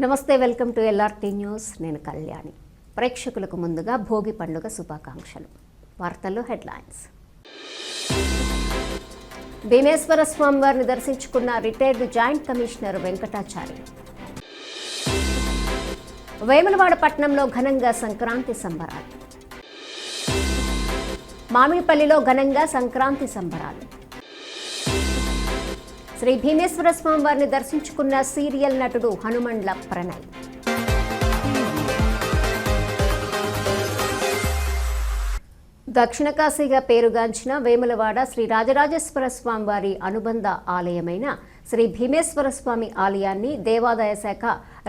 నమస్తే, welcome to LRT news. నేను కళ్యాణి. ప్రేక్షకులకు ముందుగా భోగి పండుగ శుభాకాంక్షలు. వార్తల్లో హెడ్లైన్స్. భీమేశ్వర స్వామి వారిని దర్శించుకున్న retired joint commissioner Venkatachari. Vemulawada పట్టణంలో ఘనంగా సంక్రాంతి సంబరాలు. మామిడిపల్లిలో ఘనంగా సంక్రాంతి సంబరాలు. శ్రీ భీమేశ్వర స్వామి వారిని దర్శించుకున్న సీరియల్ నటుడు హనుమండ్ల ప్రణయ్. దక్షిణ కాశీగా పేరుగాంచిన వేములవాడ శ్రీ రాజరాజేశ్వర స్వామి వారి అనుబంధ ఆలయమైన శ్రీ భీమేశ్వర స్వామి ఆలయాన్ని దేవాదాయ శాఖ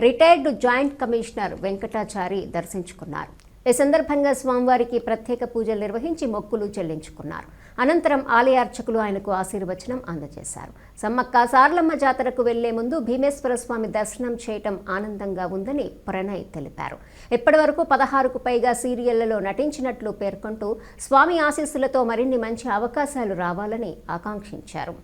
రిటైర్డ్ జాయింట్ కమిషనర్ వెంకటాచారి దర్శించుకున్నారు. ఈ సందర్భంగా స్వామివారికి ప్రత్యేక పూజలు నిర్వహించి మొక్కులు చెల్లించుకున్నారు. అనంతరం ఆలయ అర్చకులు ఆయనకు ఆశీర్వచనం అందజేశారు. సమ్మక్క సారలమ్మ జాతరకు వెళ్లే ముందు భీమేశ్వర స్వామి దర్శనం చేయటం ఆనందంగా ఉందని ప్రణయ్ తెలిపారు. ఇప్పటి వరకు 16కు పైగా సీరియళ్లలో నటించినట్లు పేర్కొంటూ స్వామి ఆశీస్సులతో మరిన్ని మంచి అవకాశాలు రావాలని ఆకాంక్షించారు.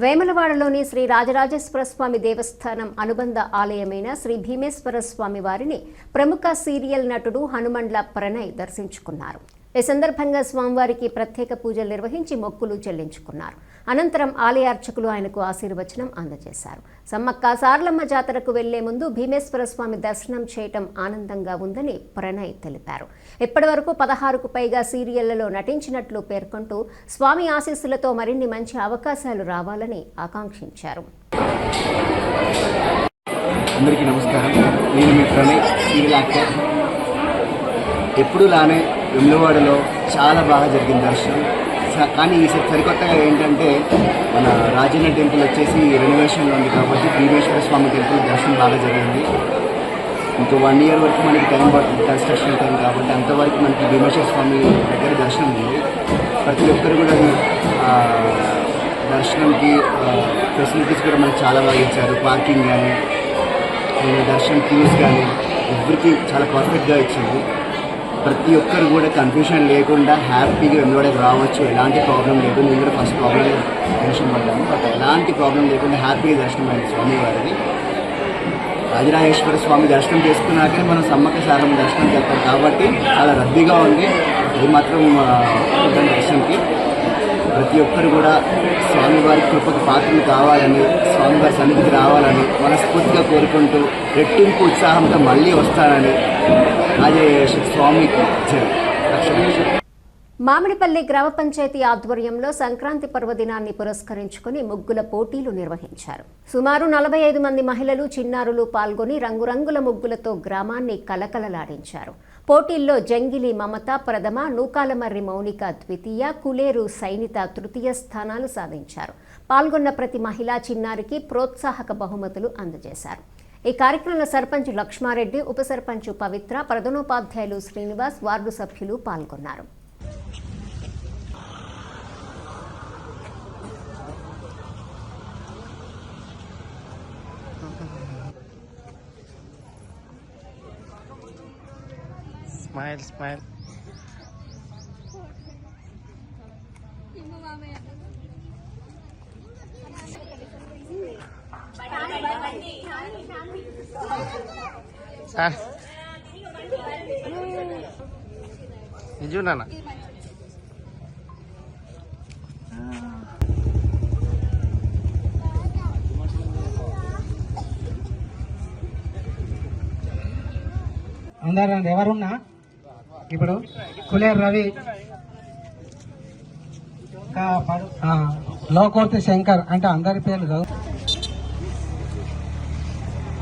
వేములవాడలోని శ్రీ రాజరాజేశ్వర స్వామి దేవస్థానం అనుబంధ ఆలయమైన శ్రీ భీమేశ్వర స్వామి వారిని ప్రముఖ సీరియల్ నటుడు హనుమండ్ల ప్రణయ్ దర్శించుకున్నారు. ఈ సందర్భంగా స్వామివారికి ప్రత్యేక పూజలు నిర్వహించి మొక్కులు చెల్లించుకున్నారు. అనంతరం ఆలయ అర్చకులు ఆయనకు ఆశీర్వచనం అందజేశారు. సమ్మక్క సారలమ్మ జాతరకు వెళ్లే ముందు భీమేశ్వర స్వామి దర్శనం చేయటం ఆనందంగా ఉందని ప్రణయ్ తెలిపారు. ఇప్పటి వరకు 16కు పైగా సీరియళ్లలో నటించినట్లు పేర్కొంటూ స్వామి ఆశీస్సులతో మరిన్ని మంచి అవకాశాలు రావాలని ఆకాంక్షించారు. అందరికీ నమస్కారం. నేను మీ ప్రణయ్, సీరియల్ యాక్టర్. ఎప్పుడులానే వేములవాడలో చాలా బాగా జరిగింది దర్శనం. కానీ ఈసారి సరికొత్తగా ఏంటంటే మన రాజన్న టెంపుల్ వచ్చేసి రెనోవేషన్లో ఉంది కాబట్టి భీమేశ్వర స్వామి టెంపుల్ దర్శనం బాగా జరిగింది. ఇంకో 1 year వరకు మనకి టైం పడుతుంది, కన్స్ట్రక్షన్ టైం కాబట్టి అంతవరకు మనకి భీమేశ్వర స్వామి దగ్గర దర్శనం ఉంది. ప్రతి ఒక్కరు కూడా దర్శనంకి ఫెసిలిటీస్ కూడా మనకు చాలా బాగా ఇచ్చారు. పార్కింగ్ కానీ దర్శనం క్యూస్ కానీ ఎవ్రీథి చాలా పర్ఫెక్ట్గా ఇచ్చింది. ప్రతి ఒక్కరు కూడా కన్ఫ్యూషన్ లేకుండా హ్యాపీగా వేములవాడకి రావచ్చు. ఎలాంటి ప్రాబ్లం లేదు. నేను కూడా ఫస్ట్ ప్రాబ్లం టెన్షన్ పడ్డాను, బట్ ఎలాంటి ప్రాబ్లం లేకుండా హ్యాపీగా దర్శనం అయింది స్వామివారిది. రాజరాజేశ్వర స్వామి దర్శనం చేసుకున్నాకనే మనం సమ్మక్క సారలమ్మ దర్శనం చేస్తాం కాబట్టి చాలా రద్దీగా ఉంది. ఇది మాత్రం దర్శనంకి ప్రతి ఒక్కరు కూడా స్వామివారి కృపకు పాత్రలు కావాలని, స్వామివారి సన్నిధికి రావాలని మనస్ఫూర్తిగా కోరుకుంటూ రెట్టింపు ఉత్సాహంతో మళ్ళీ వస్తానని రాజరాజేశ్వర స్వామికి జై. మామిడిపల్లి గ్రామ పంచాయతీ ఆధ్వర్యంలో సంక్రాంతి పర్వదినాన్ని పురస్కరించుకుని ముగ్గుల పోటీలు నిర్వహించారు. సుమారు 45 మంది మహిళలు, చిన్నారులు పాల్గొని రంగురంగుల ముగ్గులతో గ్రామాన్ని కలకలలాడించారు. పోటీల్లో జంగిలి మమత ప్రథమ, నూకాలమర్రి మౌనిక ద్వితీయ, కులేరు సైనిత తృతీయ స్థానాలు సాధించారు. పాల్గొన్న ప్రతి మహిళా, చిన్నారికి ప్రోత్సాహక బహుమతులు అందజేశారు. ఈ కార్యక్రమంలో సర్పంచ్ లక్ష్మారెడ్డి, ఉప సర్పంచ్ పవిత్ర, ప్రధానోపాధ్యాయులు శ్రీనివాస్, వార్డు సభ్యులు పాల్గొన్నారు. Smile, smile. Sir. Ini Nana. అందరూ ఎవరున్నా ఇప్పుడు కులేరు రవి, లోకోర్తి శంకర్ అంటే అందరి పేర్లు చదువు.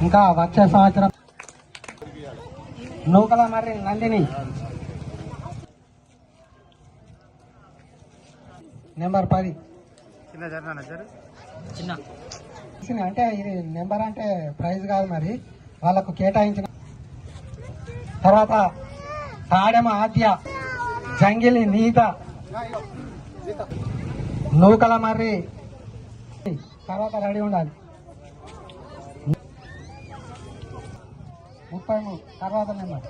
ఇంకా వచ్చే సంవత్సరం నూకల మరి నందిని నెంబర్ 10. అంటే ఇది నెంబర్ అంటే ప్రైజ్ కాదు, మరి వాళ్ళకు కేటాయించిన. తర్వాత తాడెమ ఆద్య, జంగిలి నీత, నూకల మర్రి. తర్వాత రెడీ ఉండాలి. 33 తర్వాత నెంబర్.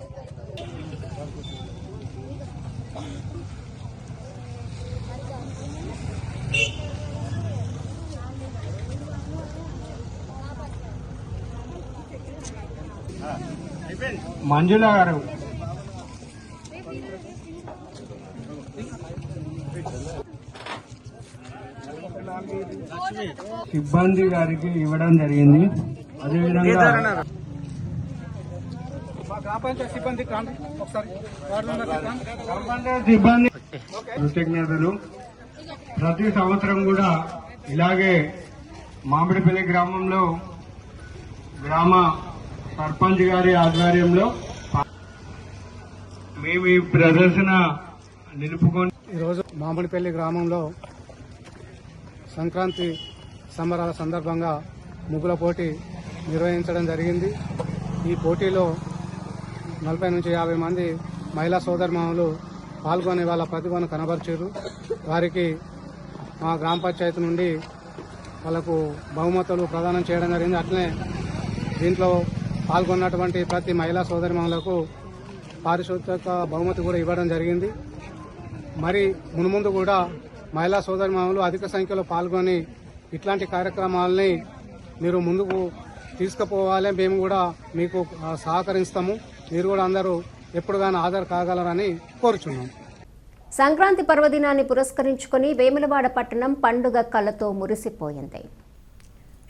మంజుల గారు, సిబ్బంది గారికి ఇవ్వడం జరిగింది. అదేవిధంగా సిబ్బంది కృతజ్ఞతలు. ప్రతి సంవత్సరం కూడా ఇలాగే మామిడిపల్లి గ్రామంలో గ్రామ సర్పంచ్ గారి ఆధ్వర్యంలో మేము ఈ ప్రదర్శన నిలుపుకొని ఈరోజు మామిడిపల్లి గ్రామంలో సంక్రాంతి సంబరాల సందర్భంగా ముగ్గుల పోటీ నిర్వహించడం జరిగింది. ఈ పోటీలో 40 నుంచి 50 మంది మహిళా సోదరిమణులు పాల్గొని వాళ్ళ ప్రతిభను కనబరిచారు. వారికి మా గ్రామ పంచాయతీ నుండి వాళ్ళకు బహుమతులు ప్రదానం చేయడం జరిగింది. అట్లనే దీంట్లో పాల్గొన్నటువంటి ప్రతి మహిళా సోదరిమణులకు పారితోషిక బహుమతి కూడా ఇవ్వడం జరిగింది. మరి మున్ముందు కూడా మహిళా సోదరిమణులు అధిక సంఖ్యలో పాల్గొని ఇట్లాంటి కార్యక్రమాలని మీరు ముందుకు తీసుకుపోవాలి. మేము కూడా మీకు సహకరిస్తాము. మీరు కూడా అందరూ ఎప్పుడుగానూ హాజరు కాగలరని కోరుచున్నాం. సంక్రాంతి పర్వదినాన్ని పురస్కరించుకొని వేములవాడ పట్టణం పండుగ కళతో మురిసిపోయింది.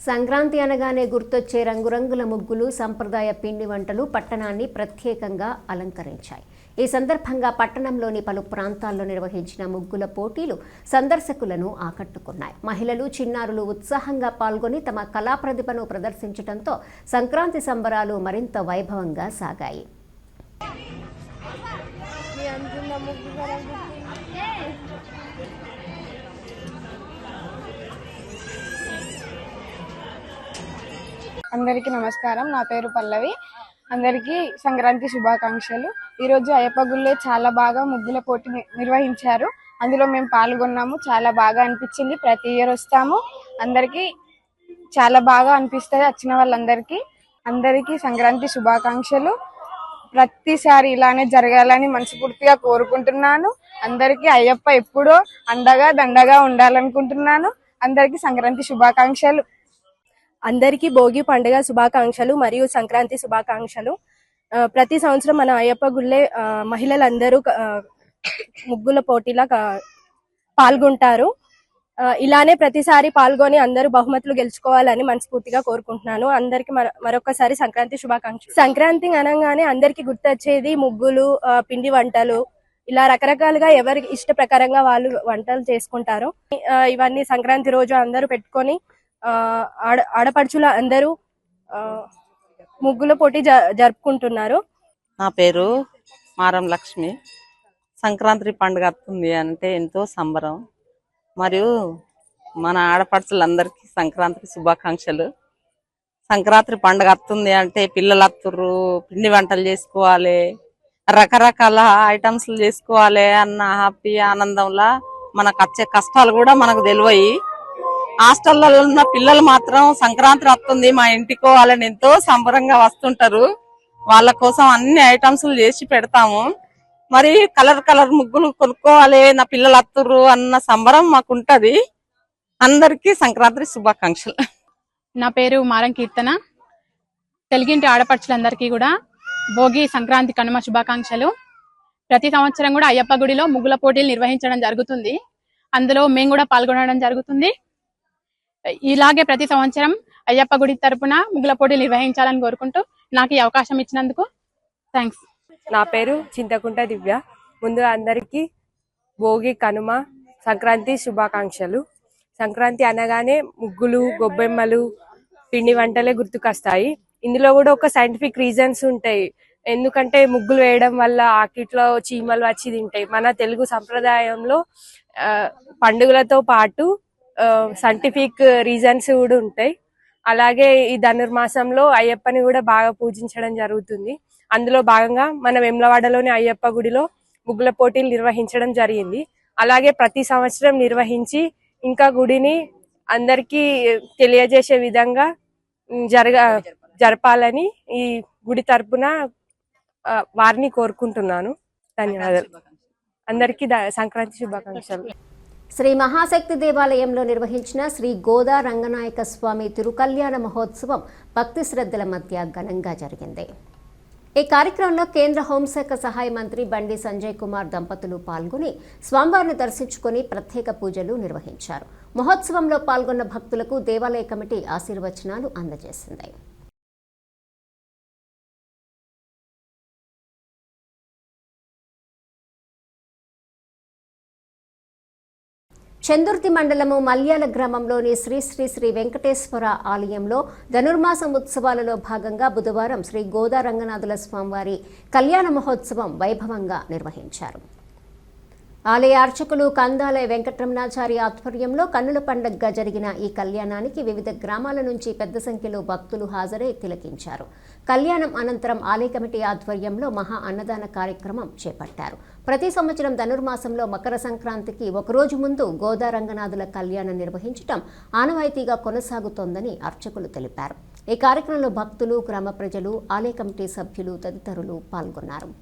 సంక్రాంతి అనగానే గుర్తొచ్చే రంగురంగుల ముగ్గులు, సంప్రదాయ పిండి వంటలు పట్టణాన్ని ప్రత్యేకంగా అలంకరించాయి. ఈ సందర్భంగా పట్టణంలోని పలు ప్రాంతాల్లో నిర్వహించిన ముగ్గుల పోటీలు సందర్శకులను ఆకట్టుకున్నాయి. మహిళలు, చిన్నారులు ఉత్సాహంగా పాల్గొని తమ కళా ప్రతిభను ప్రదర్శించడంతో సంక్రాంతి సంబరాలు మరింత వైభవంగా సాగాయి. అందరికీ నమస్కారం. నా పేరు పల్లవి. అందరికీ సంక్రాంతి శుభాకాంక్షలు. ఈరోజు అయ్యప్ప గుళ్ళే చాలా బాగా ముగ్గుల పోటీ నిర్వహించారు. అందులో మేము పాల్గొన్నాము. చాలా బాగా అనిపించింది. ప్రతి ఇయర్ వస్తాము. అందరికీ చాలా బాగా అనిపిస్తుంది. వచ్చిన వాళ్ళందరికీ అందరికీ సంక్రాంతి శుభాకాంక్షలు. ప్రతిసారి ఇలానే జరగాలని మనస్ఫూర్తిగా కోరుకుంటున్నాను. అందరికీ అయ్యప్ప ఎప్పుడో అండగా దండగా ఉండాలనుకుంటున్నాను. అందరికీ సంక్రాంతి శుభాకాంక్షలు. అందరికీ భోగి పండుగ శుభాకాంక్షలు మరియు సంక్రాంతి శుభాకాంక్షలు. ప్రతి సంవత్సరం మన అయ్యప్ప గుళ్ళే మహిళలందరూ ముగ్గుల పోటీలా పాల్గొంటారు. ఇలానే ప్రతిసారి పాల్గొని అందరూ బహుమతులు గెలుచుకోవాలని మనస్ఫూర్తిగా కోరుకుంటున్నాను. అందరికి మరొకసారి సంక్రాంతి శుభాకాంక్షలు. సంక్రాంతి అనగానే అందరికి గుర్తొచ్చేది ముగ్గులు, పిండి వంటలు, ఇలా రకరకాలుగా ఎవరికి ఇష్ట ప్రకారంగా వాళ్ళు వంటలు చేసుకుంటారు. ఇవన్నీ సంక్రాంతి రోజు అందరూ పెట్టుకొని ఆడపడుచుల అందరూ ముగ్గుల పోటీ జరుపుకుంటున్నారు. నా పేరు మారం లక్ష్మి. సంక్రాంతి పండుగ వస్తుంది అంటే ఎంతో సంబరం. మరియు మన ఆడపడుచులందరికీ సంక్రాంతి శుభాకాంక్షలు. సంక్రాంతి పండుగ వస్తుంది అంటే పిల్లలు వస్తుర్రు, పిండి వంటలు చేసుకోవాలి, రకరకాల ఐటమ్స్ చేసుకోవాలి అన్న హ్యాపీ ఆనందంలా మనకు వచ్చే కష్టాలు కూడా మనకు తెలివయి. హాస్టల్లో ఉన్న పిల్లలు మాత్రం సంక్రాంతి వస్తుంది మా ఇంటికో వాళ్ళని ఎంతో సంబరంగా వస్తుంటారు. వాళ్ళ కోసం అన్ని ఐటమ్స్ చేసి పెడతాము. మరి కలర్ కలర్ ముగ్గులు కొనుక్కోవాలి, నా పిల్లలు వస్తుర్రు అన్న సంబరం మాకుంటది. అందరికీ సంక్రాంతి శుభాకాంక్షలు. నా పేరు మారం కీర్తన. తెలుగింటి ఆడపడుచులందరికీ కూడా భోగి, సంక్రాంతి, కనుమ శుభాకాంక్షలు. ప్రతి సంవత్సరం కూడా అయ్యప్ప గుడిలో ముగ్గుల పోటీలు నిర్వహించడం జరుగుతుంది. అందులో మేము కూడా పాల్గొనడం జరుగుతుంది. ఇలాగే ప్రతి సంవత్సరం అయ్యప్ప గుడి తరపున ముగ్గుల పోటీలు నిర్వహించాలని కోరుకుంటూ నాకు ఈ అవకాశం ఇచ్చినందుకు థ్యాంక్స్. నా పేరు చింతకుంట దివ్య. ముందుగా అందరికీ భోగి, కనుమ, సంక్రాంతి శుభాకాంక్షలు. సంక్రాంతి అనగానే ముగ్గులు, గొబ్బెమ్మలు, పిండి వంటలే గుర్తుకొస్తాయి. ఇందులో కూడా ఒక సైంటిఫిక్ రీజన్స్ ఉంటాయి. ఎందుకంటే ముగ్గులు వేయడం వల్ల ఆకిట్లో చీమలు వచ్చి తింటాయి. మన తెలుగు సంప్రదాయంలో పండుగలతో పాటు సైంటిఫిక్ రీజన్స్ కూడా ఉంటాయి. అలాగే ఈ ధనుర్మాసంలో అయ్యప్పని కూడా బాగా పూజించడం జరుగుతుంది. అందులో భాగంగా మన వేములవాడలోని అయ్యప్ప గుడిలో ముగ్గుల పోటీలు నిర్వహించడం జరిగింది. అలాగే ప్రతి సంవత్సరం నిర్వహించి ఇంకా గుడిని అందరికీ తెలియజేసే విధంగా జరపాలని ఈ గుడి తరపున వారిని కోరుకుంటున్నాను. ధన్యవాదాలు. అందరికీ సంక్రాంతి శుభాకాంక్షలు. శ్రీ మహాశక్తి దేవాలయంలో నిర్వహించిన శ్రీ గోదా రంగనాయక స్వామి తిరుకల్యాణ మహోత్సవం భక్తి శ్రద్ధల మధ్య ఘనంగా జరిగింది. ఈ కార్యక్రమంలో కేంద్ర హోంశాఖ సహాయ మంత్రి బండి సంజయ్ కుమార్ దంపతులు పాల్గొని స్వామివారిని దర్శించుకుని ప్రత్యేక పూజలు నిర్వహించారు. మహోత్సవంలో పాల్గొన్న భక్తులకు దేవాలయ కమిటీ ఆశీర్వచనాలు అందజేసింది. చందుర్తి మండలము మల్యాల గ్రామంలోని శ్రీ శ్రీ శ్రీ వెంకటేశ్వర ఆలయంలో ధనుర్మాసం ఉత్సవాలలో భాగంగా బుధవారం శ్రీ గోదా రంగనాథుల స్వామివారి కళ్యాణ మహోత్సవం వైభవంగా నిర్వహించారు. ఆలయ అర్చకులు కందాల వెంకటరమణాచారి ఆధ్వర్యంలో కన్నుల పండుగగా జరిగిన ఈ కళ్యాణానికి వివిధ గ్రామాల నుంచి పెద్ద సంఖ్యలో భక్తులు హాజరై తిలకించారు. కళ్యాణం అనంతరం ఆలయ కమిటీ ఆధ్వర్యంలో మహా అన్నదాన కార్యక్రమం చేపట్టారు. ప్రతి సంవత్సరం ధనుర్మాసంలో మకర సంక్రాంతికి ఒకరోజు ముందు గోదా రంగనాథుల కళ్యాణం నిర్వహించడం ఆనవాయితీగా కొనసాగుతోందని అర్చకులు తెలిపారు. ఈ కార్యక్రమంలో భక్తులు, గ్రామ ప్రజలు, ఆలయ కమిటీ సభ్యులు తదితరులు పాల్గొన్నారు.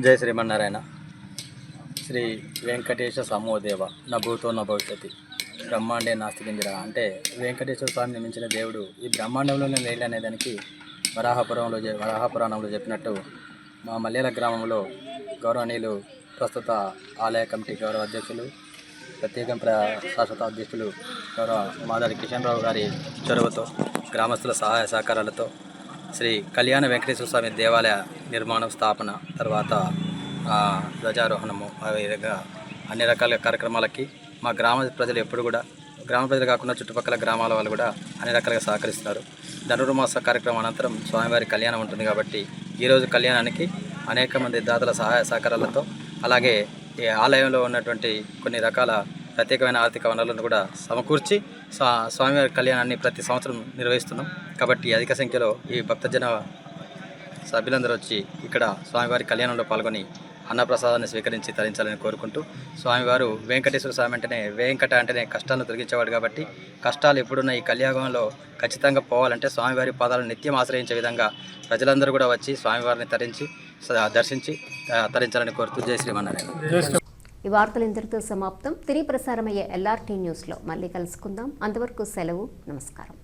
జై శ్రీమన్నారాయణ. శ్రీ వెంకటేశ సమోదేవ నభూతో నభవిష్యతి బ్రహ్మాండే నాస్తి కింజర. అంటే వెంకటేశ్వర స్వామిని మించిన దేవుడు ఈ బ్రహ్మాండంలోనే లేడు అనే దానికి వరాహపురాణంలో చెప్పినట్టు మా మల్యాల గ్రామంలో గౌరవనీయులు ప్రస్తుత ఆలయ కమిటీ గౌరవ అధ్యక్షులు, ప్రత్యేకం శాశ్వత అధ్యక్షులు గౌరవ మాదారి కిషన్ రావు గారి చొరవతో, గ్రామస్తుల సహాయ సహకారాలతో శ్రీ కళ్యాణ వెంకటేశ్వర స్వామి దేవాలయ నిర్మాణం, స్థాపన, తర్వాత ధ్వజారోహణము, ఆ విధంగా అన్ని రకాల కార్యక్రమాలకి మా గ్రామ ప్రజలు ఎప్పుడు కూడా, గ్రామ ప్రజలు కాకుండా చుట్టుపక్కల గ్రామాల వాళ్ళు కూడా అన్ని రకాలుగా సహకరిస్తున్నారు. ధనుర్మాస కార్యక్రమం అనంతరం స్వామివారి కళ్యాణం ఉంటుంది కాబట్టి ఈరోజు కళ్యాణానికి అనేక మంది దాతల సహాయ సహకారాలతో, అలాగే ఈ ఆలయంలో ఉన్నటువంటి కొన్ని రకాల ప్రత్యేకమైన ఆర్థిక వనరులను కూడా సమకూర్చి స్వామివారి కళ్యాణాన్ని ప్రతి సంవత్సరం నిర్వహిస్తున్నాం. కాబట్టి అధిక సంఖ్యలో ఈ భక్తజన సభ్యులందరూ వచ్చి ఇక్కడ స్వామివారి కళ్యాణంలో పాల్గొని అన్నప్రసాదాన్ని స్వీకరించి తరించాలని కోరుకుంటూ, స్వామివారు వెంకటేశ్వర స్వామి అంటేనే, వెంకట అంటేనే కష్టాలను తొలగించేవాడు కాబట్టి కష్టాలు ఎప్పుడున్న ఈ కలియుగంలో ఖచ్చితంగా పోవాలంటే స్వామివారి పాదాలను నిత్యం ఆశ్రయించే విధంగా ప్రజలందరూ కూడా వచ్చి స్వామివారిని దర్శించి తరించాలని కోరుతూ జై శ్రీమన్నారాయణ. ఈ వార్తలు ఇంతటితో సమాప్తం. తిరిగి ప్రసారమయ్యే LRT న్యూస్లో మళ్ళీ కలుసుకుందాం. అంతవరకు సెలవు. నమస్కారం.